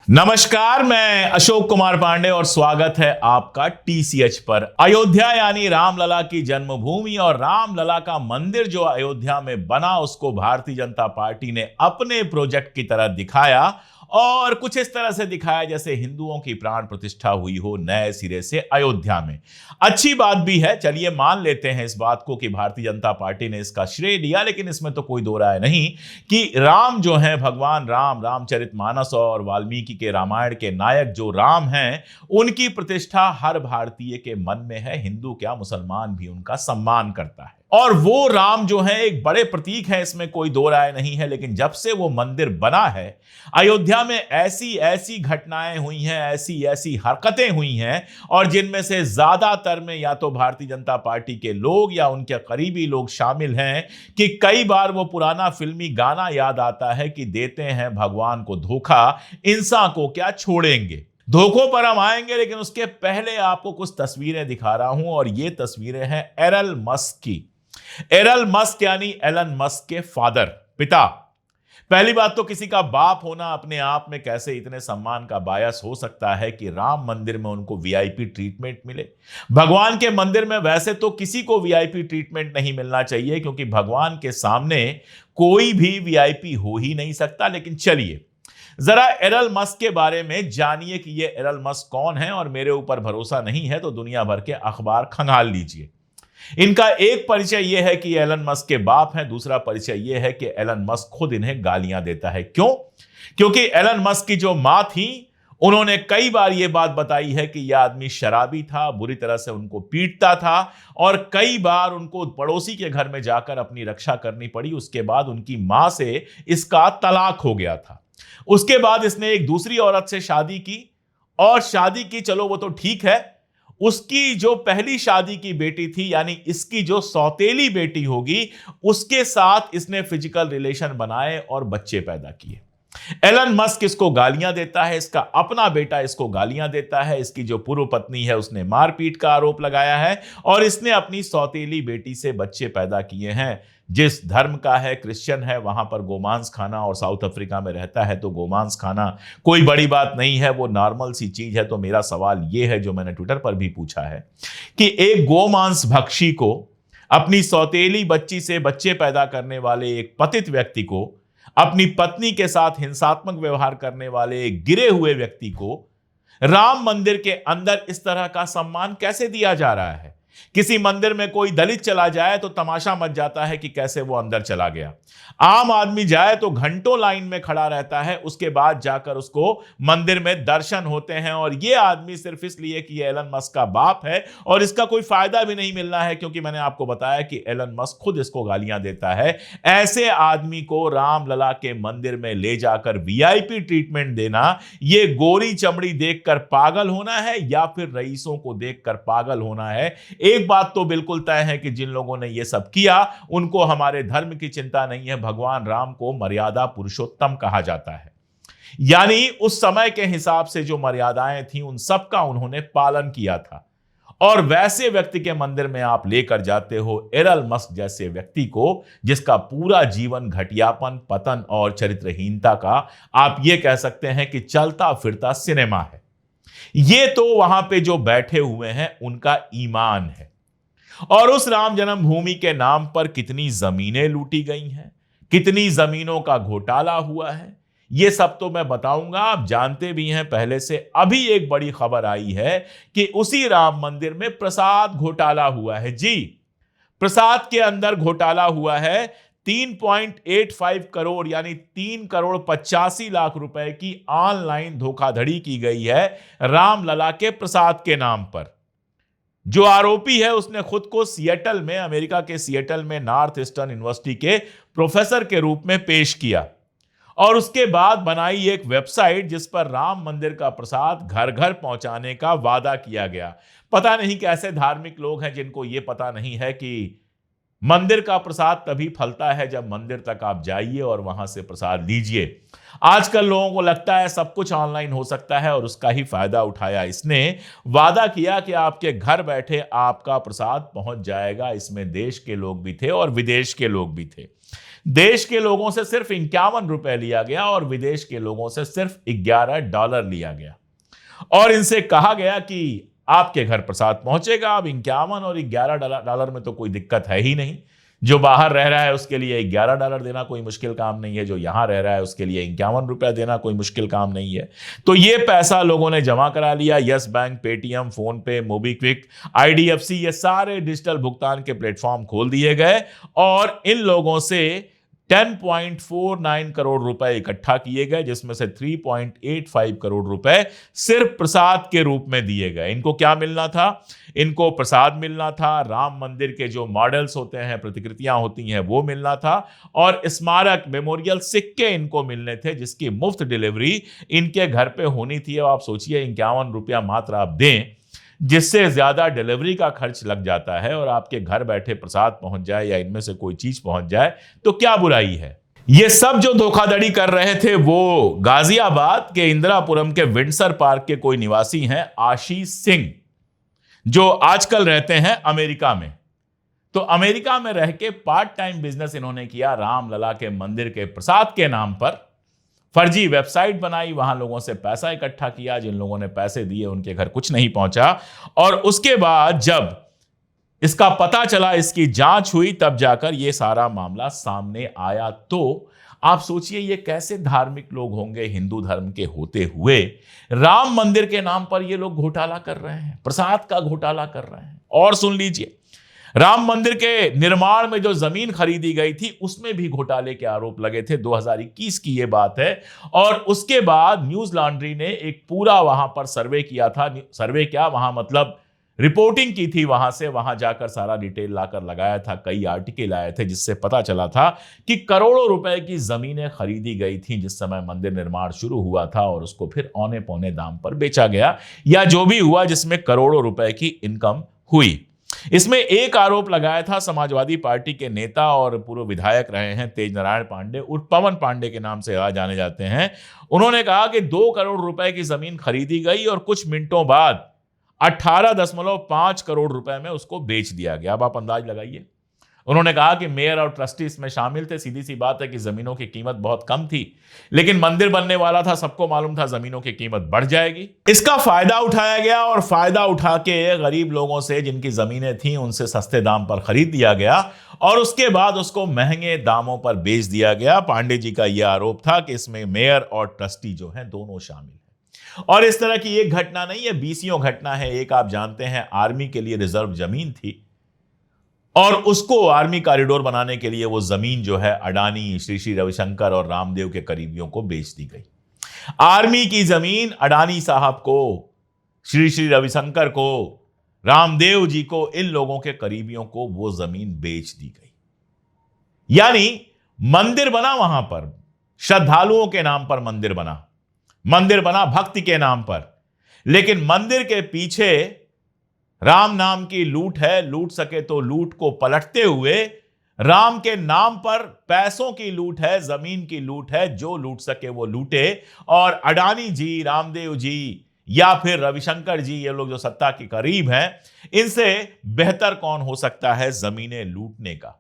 नमस्कार, मैं अशोक कुमार पांडे और स्वागत है आपका टीसीएच पर। अयोध्या यानी रामलला की जन्मभूमि और रामलला का मंदिर जो अयोध्या में बना उसको भारतीय जनता पार्टी ने अपने प्रोजेक्ट की तरह दिखाया और कुछ इस तरह से दिखाया जैसे हिंदुओं की प्राण प्रतिष्ठा हुई हो नए सिरे से अयोध्या में। अच्छी बात भी है, चलिए मान लेते हैं इस बात को कि भारतीय जनता पार्टी ने इसका श्रेय लिया, लेकिन इसमें तो कोई दो राय नहीं कि राम जो है, भगवान राम, रामचरितमानस और वाल्मीकि के रामायण के नायक जो राम हैं, उनकी प्रतिष्ठा हर भारतीय के मन में है। हिंदू क्या, मुसलमान भी उनका सम्मान करता है और वो राम जो है एक बड़े प्रतीक है, इसमें कोई दो राय नहीं है। लेकिन जब से वो मंदिर बना है अयोध्या में ऐसी ऐसी घटनाएं हुई हैं, ऐसी ऐसी हरकतें हुई हैं और जिनमें से ज्यादातर में या तो भारतीय जनता पार्टी के लोग या उनके करीबी लोग शामिल हैं कि कई बार वो पुराना फिल्मी गाना याद आता है कि देते हैं भगवान को धोखा, इंसान को क्या छोड़ेंगे। धोखों पर हम आएंगे, लेकिन उसके पहले आपको कुछ तस्वीरें दिखा रहा हूं और ये तस्वीरें हैं एरल मस्क की। एरल मस्क यानी एलन मस्क के फादर, पिता। पहली बात तो किसी का बाप होना अपने आप में कैसे इतने सम्मान का बायस हो सकता है कि राम मंदिर में उनको वीआईपी ट्रीटमेंट मिले। भगवान के मंदिर में वैसे तो किसी को वीआईपी ट्रीटमेंट नहीं मिलना चाहिए क्योंकि भगवान के सामने कोई भी वीआईपी हो ही नहीं सकता। लेकिन चलिए जरा एरल मस्क के बारे में जानिए कि ये एरल मस्क कौन है। और मेरे ऊपर भरोसा नहीं है तो दुनिया भर के अखबार खंगाल लीजिए। इनका एक परिचय यह है कि एलन मस्क के बाप हैं, दूसरा परिचय यह है कि एलन मस्क खुद इन्हें गालियां देता है। क्यों? क्योंकि एलन मस्क की जो मां थी उन्होंने कई बार यह बात बताई है कि यह आदमी शराबी था, बुरी तरह से उनको पीटता था और कई बार उनको पड़ोसी के घर में जाकर अपनी रक्षा करनी पड़ी। उसके बाद उनकी मां से इसका तलाक हो गया था। उसके बाद इसने एक दूसरी औरत से शादी की और शादी की, चलो वो तो ठीक है। उसकी जो पहली शादी की बेटी थी यानी इसकी जो सौतेली बेटी होगी उसके साथ इसने फिजिकल रिलेशन बनाए और बच्चे पैदा किए। एलन मस्क इसको गालियां देता है, इसका अपना बेटा इसको गालियां देता है। इसकी जो पूर्व पत्नी है उसने मारपीट का आरोप लगाया है और इसने अपनी सौतेली बेटी से बच्चे पैदा किए हैं। जिस धर्म का है, क्रिश्चियन है, वहां पर गोमांस खाना, और साउथ अफ्रीका में रहता है तो गोमांस खाना कोई बड़ी बात नहीं है, वो नॉर्मल सी चीज है। तो मेरा सवाल यह है जो मैंने ट्विटर पर भी पूछा है कि एक गोमांस भक्षी को, अपनी सौतेली बच्ची से बच्चे पैदा करने वाले एक पतित व्यक्ति को, अपनी पत्नी के साथ हिंसात्मक व्यवहार करने वाले एक गिरे हुए व्यक्ति को राम मंदिर के अंदर इस तरह का सम्मान कैसे दिया जा रहा है? किसी मंदिर में कोई दलित चला जाए तो तमाशा मच जाता है कि कैसे वो अंदर चला गया। आम आदमी जाए तो घंटों लाइन में खड़ा रहता है, उसके बाद जाकर उसको मंदिर में दर्शन होते हैं। और ये आदमी सिर्फ इसलिए कि ये एलन मस्क का बाप है और इसका कोई फायदा भी नहीं मिलना है, क्योंकि मैंने आपको बताया कि एलन मस्क खुद इसको गालियां देता है। ऐसे आदमी को रामलला के मंदिर में ले जाकर वीआईपी ट्रीटमेंट देना, ये गोरी चमड़ी देखकर पागल होना है या फिर रईसों को देखकर पागल होना है। एक बात तो बिल्कुल तय है कि जिन लोगों ने यह सब किया उनको हमारे धर्म की चिंता नहीं है। भगवान राम को मर्यादा पुरुषोत्तम कहा जाता है, यानी उस समय के हिसाब से जो मर्यादाएं थी उन सब का उन्होंने पालन किया था। और वैसे व्यक्ति के मंदिर में आप लेकर जाते हो एरल मस्क जैसे व्यक्ति को, जिसका पूरा जीवन घटियापन, पतन और चरित्रहीनता का, आप ये कह सकते हैं कि चलता फिरता सिनेमा है। ये तो वहां पे जो बैठे हुए हैं उनका ईमान है। और उस राम जन्मभूमि के नाम पर कितनी जमीनें लूटी गई हैं, कितनी जमीनों का घोटाला हुआ है, ये सब तो मैं बताऊंगा, आप जानते भी हैं पहले से। अभी एक बड़ी खबर आई है कि उसी राम मंदिर में प्रसाद घोटाला हुआ है। जी, प्रसाद के अंदर घोटाला हुआ है। 3.85 करोड़ यानी 3,85,00,000 रुपए की ऑनलाइन धोखाधड़ी की गई है रामलला के प्रसाद के नाम पर। जो आरोपी है उसने खुद को सिएटल में, अमेरिका के सिएटल में नॉर्थ ईस्टर्न यूनिवर्सिटी के प्रोफेसर के रूप में पेश किया और उसके बाद बनाई एक वेबसाइट जिस पर राम मंदिर का प्रसाद घर घर पहुंचाने का वादा किया गया। पता नहीं कैसे धार्मिक लोग हैं जिनको यह पता नहीं है कि मंदिर का प्रसाद तभी फलता है जब मंदिर तक आप जाइए और वहां से प्रसाद लीजिए। आजकल लोगों को लगता है सब कुछ ऑनलाइन हो सकता है और उसका ही फायदा उठाया। इसने वादा किया कि आपके घर बैठे आपका प्रसाद पहुंच जाएगा। इसमें देश के लोग भी थे और विदेश के लोग भी थे। देश के लोगों से सिर्फ 51 रुपए लिया गया और विदेश के लोगों से सिर्फ $11 लिया गया और इनसे कहा गया कि आपके घर प्रसाद पहुंचेगा। अब 51 और $11 में तो कोई दिक्कत है ही नहीं। जो बाहर रह रहा है उसके लिए $11 देना कोई मुश्किल काम नहीं है, जो यहां रह रहा है उसके लिए 51 रुपया देना कोई मुश्किल काम नहीं है। तो ये पैसा लोगों ने जमा करा लिया। यस बैंक, पेटीएम, फोन पे, मोबीक्विक, IDFC, ये सारे डिजिटल भुगतान के प्लेटफॉर्म खोल दिए गए और इन लोगों से 10.49 करोड़ रुपए इकट्ठा किए गए, जिसमें से 3.85 करोड़ रुपए सिर्फ प्रसाद के रूप में दिए गए। इनको क्या मिलना था? इनको प्रसाद मिलना था, राम मंदिर के जो मॉडल्स होते हैं, प्रतिकृतियां होती हैं, वो मिलना था और स्मारक, मेमोरियल सिक्के इनको मिलने थे, जिसकी मुफ्त डिलीवरी इनके घर पे होनी थी। अब आप सोचिए 51 रुपया मात्र आप दें, जिससे ज्यादा डिलीवरी का खर्च लग जाता है और आपके घर बैठे प्रसाद पहुंच जाए या इनमें से कोई चीज पहुंच जाए तो क्या बुराई है। ये सब जो धोखाधड़ी कर रहे थे वो गाजियाबाद के इंदिरापुरम के विंडसर पार्क के कोई निवासी हैं, आशीष सिंह, जो आजकल रहते हैं अमेरिका में। तो अमेरिका में रह के पार्ट टाइम बिजनेस इन्होंने किया। रामलला के मंदिर के प्रसाद के नाम पर फर्जी वेबसाइट बनाई, वहां लोगों से पैसा इकट्ठा किया। जिन लोगों ने पैसे दिए उनके घर कुछ नहीं पहुंचा और उसके बाद जब इसका पता चला, इसकी जांच हुई, तब जाकर यह सारा मामला सामने आया। तो आप सोचिए ये कैसे धार्मिक लोग होंगे, हिंदू धर्म के होते हुए राम मंदिर के नाम पर ये लोग घोटाला कर रहे हैं, प्रसाद का घोटाला कर रहे हैं। और सुन लीजिए, राम मंदिर के निर्माण में जो जमीन खरीदी गई थी उसमें भी घोटाले के आरोप लगे थे। 2021 की यह बात है और उसके बाद न्यूज लॉन्ड्री ने एक पूरा वहां पर सर्वे किया था। सर्वे क्या, वहां मतलब रिपोर्टिंग की थी, वहां जाकर सारा डिटेल लाकर लगाया था, कई आर्टिकल आए थे, जिससे पता चला था कि करोड़ों रुपए की जमीनें खरीदी गई थी जिस समय मंदिर निर्माण शुरू हुआ था और उसको फिर औने पौने दाम पर बेचा गया या जो भी हुआ, जिसमें करोड़ों रुपए की इनकम हुई। इसमें एक आरोप लगाया था समाजवादी पार्टी के नेता और पूर्व विधायक रहे हैं तेज नारायण पांडे, उर्फ पवन पांडे के नाम से जाने जाते हैं। उन्होंने कहा कि 2 करोड़ रुपए की जमीन खरीदी गई और कुछ मिनटों बाद 18.5 करोड़ रुपए में उसको बेच दिया गया। अब आप अंदाज लगाइए। उन्होंने कहा कि मेयर और ट्रस्टी इसमें शामिल थे। सीधी सी बात है कि जमीनों की कीमत बहुत कम थी, लेकिन मंदिर बनने वाला था, सबको मालूम था जमीनों की कीमत बढ़ जाएगी। इसका फायदा उठाया गया और फायदा उठा के गरीब लोगों से, जिनकी जमीनें थी, उनसे सस्ते दाम पर खरीद दिया गया और उसके बाद उसको महंगे दामों पर बेच दिया गया। पांडे जी का यह आरोप था कि इसमें मेयर और ट्रस्टी जो है दोनों शामिल हैं। और इस तरह की एक घटना नहीं है, 20 घटना है। एक आप जानते हैं, आर्मी के लिए रिजर्व जमीन थी और उसको आर्मी कॉरिडोर बनाने के लिए वो जमीन जो है अडानी, श्री श्री रविशंकर और रामदेव के करीबियों को बेच दी गई। आर्मी की जमीन अडानी साहब को, श्री श्री रविशंकर को, रामदेव जी को, इन लोगों के करीबियों को वो जमीन बेच दी गई। यानी मंदिर बना, वहां पर श्रद्धालुओं के नाम पर मंदिर बना भक्ति के नाम पर, लेकिन मंदिर के पीछे राम नाम की लूट है। लूट सके तो लूट को पलटते हुए राम के नाम पर पैसों की लूट है, जमीन की लूट है। जो लूट सके वो लूटे। और अडानी जी, रामदेव जी या फिर रविशंकर जी, ये लोग जो सत्ता के करीब हैं, इनसे बेहतर कौन हो सकता है जमीनें लूटने का।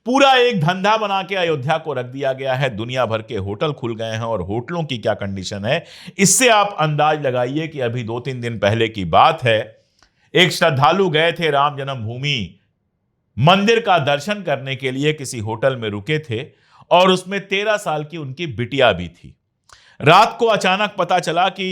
पूरा एक धंधा बना के अयोध्या को रख दिया गया है। दुनिया भर के होटल खुल गए हैं और होटलों की क्या कंडीशन है, इससे आप अंदाज लगाइए कि अभी 2-3 दिन पहले की बात है, एक श्रद्धालु गए थे राम जन्मभूमि मंदिर का दर्शन करने के लिए, किसी होटल में रुके थे और उसमें 13 साल की उनकी बिटिया भी थी। रात को अचानक पता चला कि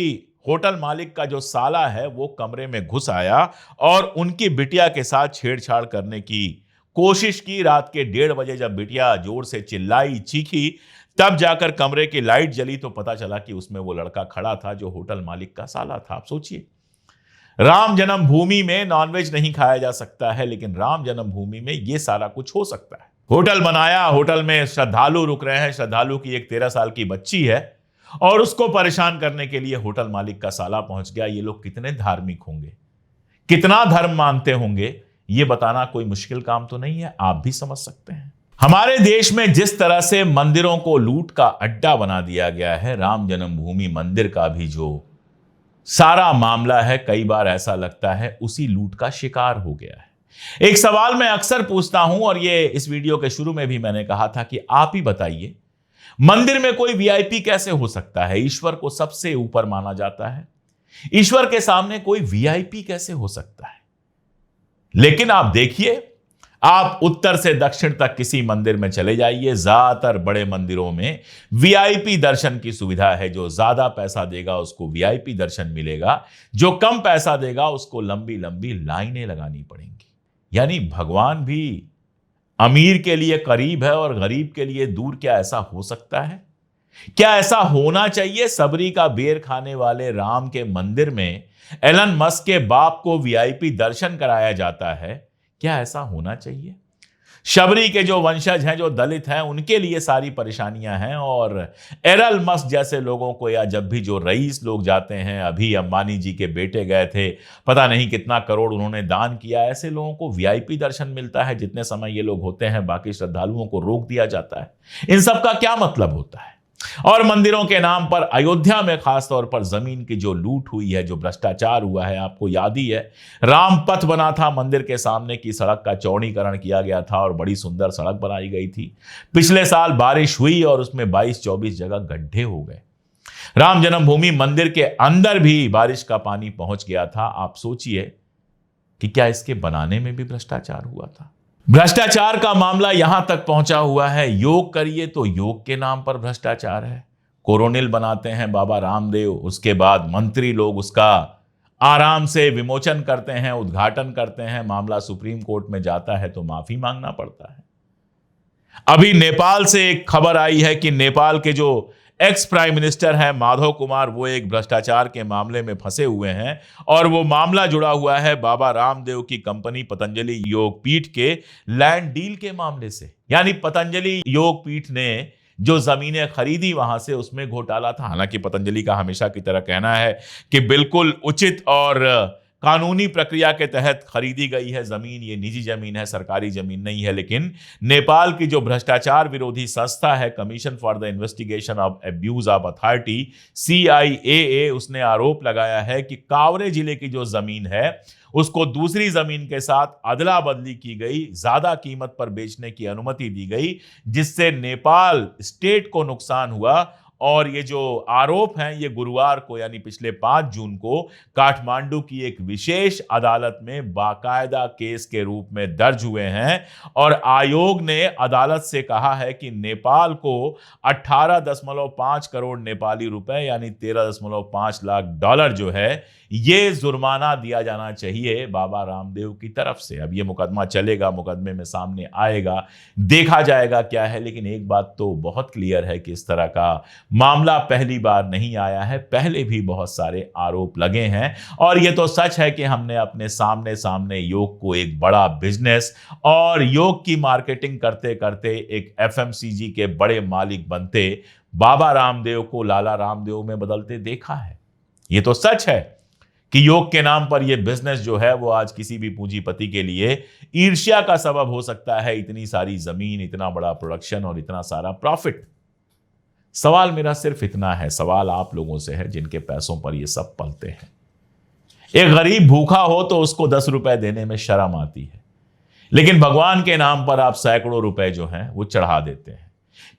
होटल मालिक का जो साला है वो कमरे में घुस आया और उनकी बिटिया के साथ छेड़छाड़ करने की कोशिश की। रात के 1:30 बजे जब बिटिया जोर से चिल्लाई, चीखी, तब जाकर कमरे की लाइट जली तो पता चला कि उसमें वो लड़का खड़ा था जो होटल मालिक का साला था। आप सोचिए, राम जन्मभूमि में नॉनवेज नहीं खाया जा सकता है, लेकिन राम जन्मभूमि में यह सारा कुछ हो सकता है। होटल बनाया, होटल में श्रद्धालु रुक रहे हैं, श्रद्धालु की एक 13 साल की बच्ची है और उसको परेशान करने के लिए होटल मालिक का साला पहुंच गया। ये लोग कितने धार्मिक होंगे, कितना धर्म मानते होंगे, ये बताना कोई मुश्किल काम तो नहीं है, आप भी समझ सकते हैं। हमारे देश में जिस तरह से मंदिरों को लूट का अड्डा बना दिया गया है, राम जन्मभूमि मंदिर का भी जो सारा मामला है, कई बार ऐसा लगता है उसी लूट का शिकार हो गया है। एक सवाल मैं अक्सर पूछता हूं और ये इस वीडियो के शुरू में भी मैंने कहा था कि आप ही बताइए, मंदिर में कोई वीआईपी कैसे हो सकता है? ईश्वर को सबसे ऊपर माना जाता है, ईश्वर के सामने कोई वीआईपी कैसे हो सकता है? लेकिन आप देखिए, आप उत्तर से दक्षिण तक किसी मंदिर में चले जाइए, ज्यादातर बड़े मंदिरों में वीआईपी दर्शन की सुविधा है। जो ज्यादा पैसा देगा उसको वीआईपी दर्शन मिलेगा, जो कम पैसा देगा उसको लंबी लंबी लाइनें लगानी पड़ेंगी। यानी भगवान भी अमीर के लिए करीब है और गरीब के लिए दूर। क्या ऐसा हो सकता है? क्या ऐसा होना चाहिए? सबरी का बेर खाने वाले राम के मंदिर में एलन मस्क के बाप को वीआईपी दर्शन कराया जाता है। क्या ऐसा होना चाहिए? शबरी के जो वंशज हैं, जो दलित हैं, उनके लिए सारी परेशानियां हैं। और एरल मस्क जैसे लोगों को, या जब भी जो रईस लोग जाते हैं, अभी अंबानी जी के बेटे गए थे, पता नहीं कितना करोड़ उन्होंने दान किया, ऐसे लोगों को वीआईपी दर्शन मिलता है। जितने समय ये लोग होते हैं, बाकी श्रद्धालुओं को रोक दिया जाता है। इन सब का क्या मतलब होता है? और मंदिरों के नाम पर अयोध्या में खासतौर पर जमीन की जो लूट हुई है, जो भ्रष्टाचार हुआ है, आपको याद ही है। राम पथ बना था, मंदिर के सामने की सड़क का चौड़ीकरण किया गया था और बड़ी सुंदर सड़क बनाई गई थी। पिछले साल बारिश हुई और उसमें 22-24 जगह गड्ढे हो गए। राम जन्मभूमि मंदिर के अंदर भी बारिश का पानी पहुंच गया था। आप सोचिए कि क्या इसके बनाने में भी भ्रष्टाचार हुआ था? भ्रष्टाचार का मामला यहां तक पहुंचा हुआ है, योग करिए तो योग के नाम पर भ्रष्टाचार है। कोरोनिल बनाते हैं बाबा रामदेव, उसके बाद मंत्री लोग उसका आराम से विमोचन करते हैं, उद्घाटन करते हैं। मामला सुप्रीम कोर्ट में जाता है तो माफी मांगना पड़ता है। अभी नेपाल से एक खबर आई है कि नेपाल के जो एक्स प्राइम मिनिस्टर हैं माधव कुमार, वो एक भ्रष्टाचार के मामले में फंसे हुए हैं और वो मामला जुड़ा हुआ है बाबा रामदेव की कंपनी पतंजलि योग पीठ के लैंड डील के मामले से। यानी पतंजलि योग पीठ ने जो जमीनें खरीदी, वहां से उसमें घोटाला था। हालांकि पतंजलि का हमेशा की तरह कहना है कि बिल्कुल उचित और कानूनी प्रक्रिया के तहत खरीदी गई है जमीन, ये निजी जमीन है, सरकारी जमीन नहीं है। लेकिन नेपाल की जो भ्रष्टाचार विरोधी संस्था है, commission for the investigation of abuse of authority, CIAA, उसने आरोप लगाया है कि कावरे जिले की जो जमीन है उसको दूसरी जमीन के साथ अदला बदली की गई, ज्यादा कीमत पर बेचने की अनुमति दी गई, जिससे नेपाल स्टेट को नुकसान हुआ। और ये जो आरोप हैं, ये गुरुवार को यानी पिछले 5 जून को काठमांडू की एक विशेष अदालत में बाकायदा केस के रूप में दर्ज हुए हैं। और आयोग ने अदालत से कहा है कि नेपाल को 18.5 करोड़ नेपाली रुपए यानी 13.5 लाख डॉलर जो है, ये जुर्माना दिया जाना चाहिए बाबा रामदेव की तरफ से। अब ये मुकदमा चलेगा, मुकदमे में सामने आएगा, देखा जाएगा क्या है। लेकिन एक बात तो बहुत क्लियर है कि इस तरह का मामला पहली बार नहीं आया है, पहले भी बहुत सारे आरोप लगे हैं। और ये तो सच है कि हमने अपने सामने सामने योग को एक बड़ा बिजनेस और योग की मार्केटिंग करते करते एक FMCG के बड़े मालिक बनते बाबा रामदेव को लाला रामदेव में बदलते देखा है। ये तो सच है कि योग के नाम पर यह बिजनेस जो है वो आज किसी भी पूंजीपति के लिए ईर्ष्या का सबब हो सकता है। इतनी सारी जमीन, इतना बड़ा प्रोडक्शन और इतना सारा प्रॉफिट। सवाल मेरा सिर्फ इतना है, सवाल आप लोगों से है जिनके पैसों पर ये सब पलते हैं। एक गरीब भूखा हो तो उसको 10 रुपए देने में शर्म आती है, लेकिन भगवान के नाम पर आप सैकड़ों रुपए जो हैं वो चढ़ा देते हैं।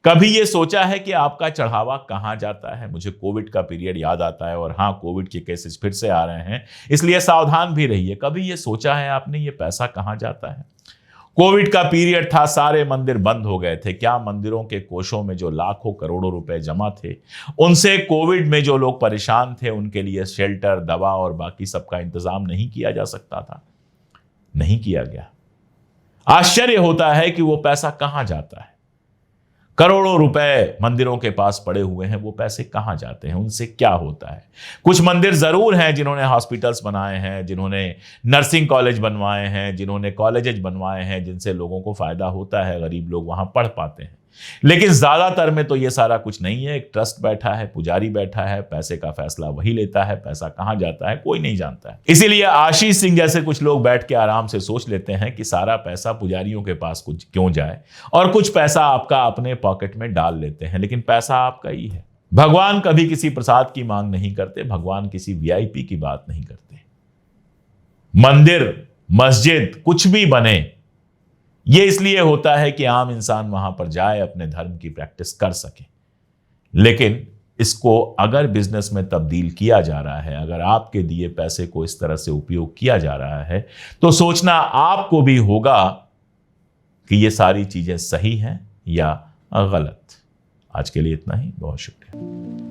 कभी ये सोचा है कि आपका चढ़ावा कहां जाता है? मुझे कोविड का पीरियड याद आता है और हाँ, कोविड के केसेस फिर से आ रहे हैं, इसलिए सावधान भी रहिए। कभी ये सोचा है आपने ये पैसा कहां जाता है? कोविड का पीरियड था, सारे मंदिर बंद हो गए थे। क्या मंदिरों के कोषों में जो लाखों करोड़ों रुपए जमा थे, उनसे कोविड में जो लोग परेशान थे उनके लिए शेल्टर, दवा और बाकी सबका इंतजाम नहीं किया जा सकता था? नहीं किया गया। आश्चर्य होता है कि वो पैसा कहां जाता है। करोड़ों रुपए मंदिरों के पास पड़े हुए हैं, वो पैसे कहां जाते हैं? उनसे क्या होता है? कुछ मंदिर जरूर हैं जिन्होंने हॉस्पिटल्स बनाए हैं, जिन्होंने नर्सिंग कॉलेज बनवाए हैं, जिन्होंने कॉलेजेस बनवाए हैं, जिनसे लोगों को फायदा होता है, गरीब लोग वहां पढ़ पाते हैं। लेकिन ज्यादातर में तो ये सारा कुछ नहीं है। एक ट्रस्ट बैठा है, पुजारी बैठा है, पैसे का फैसला वही लेता है। पैसा कहां जाता है कोई नहीं जानता है। इसीलिए आशीष सिंह जैसे कुछ लोग बैठ के आराम से सोच लेते हैं कि सारा पैसा पुजारियों के पास कुछ क्यों जाए, और कुछ पैसा आपका अपने पॉकेट में डाल लेते हैं। लेकिन पैसा आपका ही है। भगवान कभी किसी प्रसाद की मांग नहीं करते, भगवान किसी VIP की बात नहीं करते। मंदिर मस्जिद, कुछ भी बने, ये इसलिए होता है कि आम इंसान वहां पर जाए, अपने धर्म की प्रैक्टिस कर सके। लेकिन इसको अगर बिजनेस में तब्दील किया जा रहा है, अगर आपके दिए पैसे को इस तरह से उपयोग किया जा रहा है, तो सोचना आपको भी होगा कि ये सारी चीजें सही हैं या गलत। आज के लिए इतना ही, बहुत शुक्रिया।